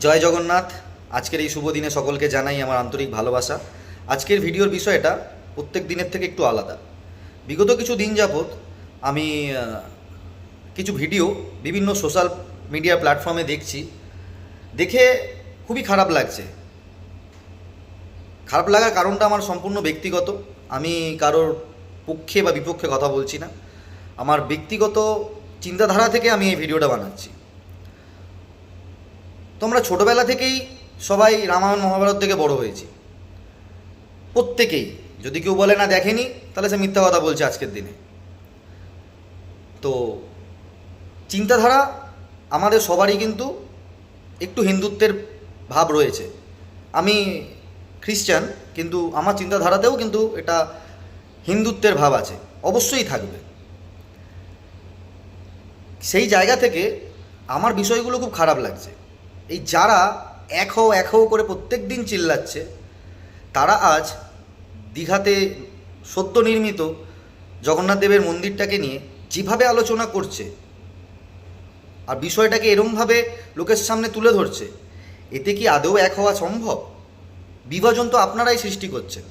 জয় জগন্নাথ। আজকের এই শুভ দিনে সকলকে জানাই আমার আন্তরিক ভালোবাসা। আজকের ভিডিওর বিষয়টা প্রত্যেক দিনের থেকে একটু আলাদা। বিগত কিছু দিন যাবৎ আমি কিছু ভিডিও বিভিন্ন সোশ্যাল মিডিয়া প্ল্যাটফর্মে দেখছি, দেখে খুবই খারাপ লাগছে। খারাপ লাগার কারণটা আমার সম্পূর্ণ ব্যক্তিগত। আমি কারোর পক্ষে বা বিপক্ষে কথা বলছি না, আমার ব্যক্তিগত চিন্তাধারা থেকে আমি এই ভিডিওটা বানাচ্ছি। তোমরা ছোটোবেলা থেকেই সবাই রামায়ণ মহাভারত থেকে বড় হয়েছি, প্রত্যেকেই। যদি কেউ বলে না দেখেনি, তাহলে সে মিথ্যা কথা বলছে আজকের দিনে। তো চিন্তাধারা আমাদের সবারই কিন্তু একটু হিন্দুত্বের ভাব রয়েছে। আমি খ্রিস্টান, কিন্তু আমার চিন্তাধারাতেও কিন্তু এটা হিন্দুত্বের ভাব আছে, অবশ্যই থাকবে। সেই জায়গা থেকে আমার বিষয়গুলো খুব খারাপ লাগছে। এই যারা এক হও করে প্রত্যেক দিন চিল্লাচ্ছে, তারা আজ দীঘাতে সদ্য নির্মিত জগন্নাথ দেবের মন্দিরটাকে নিয়ে যেভাবে আলোচনা করছে আর বিষয়টাকে এরমভাবে লোকের সামনে তুলে ধরছে, এতে কি আদৌ এক হওয়া সম্ভব? বিভাজন তো আপনারাই সৃষ্টি করছেন।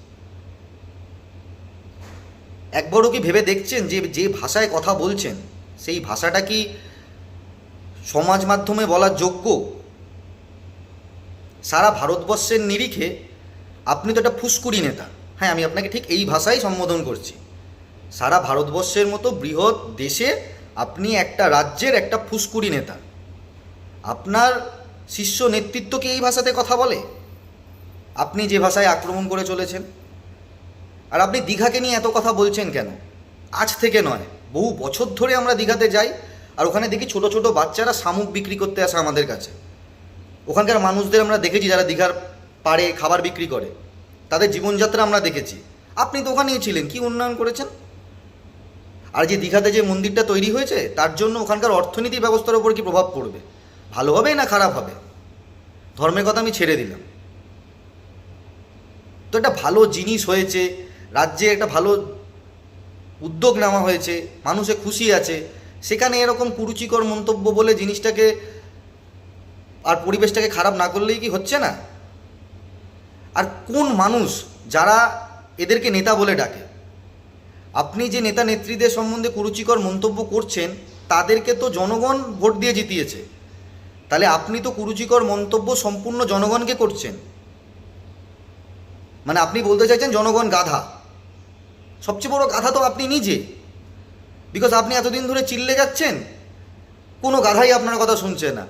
একবারও কি ভেবে দেখছেন যে যে ভাষায় কথা বলছেন সেই ভাষাটা কি সমাজ মাধ্যমে বলার যোগ্য? সারা ভারতবর্ষের নিরিখে আপনি তো একটা ফুসকুড়ি নেতা। হ্যাঁ, আমি আপনাকে ঠিক এই ভাষাই সম্বোধন করছি। সারা ভারতবর্ষের মতো বৃহৎ দেশে আপনি একটা রাজ্যের একটা ফুসকুড়ি নেতা। আপনার শীর্ষ নেতৃত্ব কি এই ভাষাতে কথা বলে? আপনি যে ভাষায় আক্রমণ করে চলেছেন। আর আপনি দীঘাকে নিয়ে এত কথা বলছেন কেন? আজ থেকে নয়, বহু বছর ধরে আমরা দীঘাতে যাই, আর ওখানে দেখি ছোট ছোট বাচ্চারা শামুক বিক্রি করতে আসে আমাদের কাছে। ওখানকার মানুষদের আমরা দেখেছি যারা দীঘার পাড়ে খাবার বিক্রি করে, তাদের জীবনযাত্রা আমরা দেখেছি। আপনি তো ওখানেই ছিলেন, কি উন্নয়ন করেছেন? আর যে দীঘাতে যে মন্দিরটা তৈরি হয়েছে, তার জন্য ওখানকার অর্থনীতি ব্যবস্থার উপর কি প্রভাব পড়বে? ভালো হবে না খারাপ হবে? ধর্মের কথা আমি ছেড়ে দিলাম। তো একটা ভালো জিনিস হয়েছে, রাজ্যে একটা ভালো উদ্যোগ নেওয়া হয়েছে, মানুষে খুশি আছে, সেখানে এরকম কুরুচিকর মন্তব্য বলে জিনিসটাকে আর পরিবেশটাকে খারাপ না করলেই কি হচ্ছে না? আর কোন মানুষ যারা এদেরকে নেতা বলে ডাকে? আপনি যে নেতা নেত্রীদের সম্বন্ধে কুরুচিকর মন্তব্য করছেন, তাদেরকে তো জনগণ ভোট দিয়ে জিতিয়েছে। তাহলে আপনি তো কুরুচিকর মন্তব্য সম্পূর্ণ জনগণকে করছেন। মানে আপনি বলতে চাইছেন জনগণ গাধা। সবচেয়ে বড় গাধা তো আপনি নিজে, বিকজ আপনি এতদিন ধরে চিল্লে যাচ্ছেন, কোনো গাধাই আপনার কথা শুনছে না।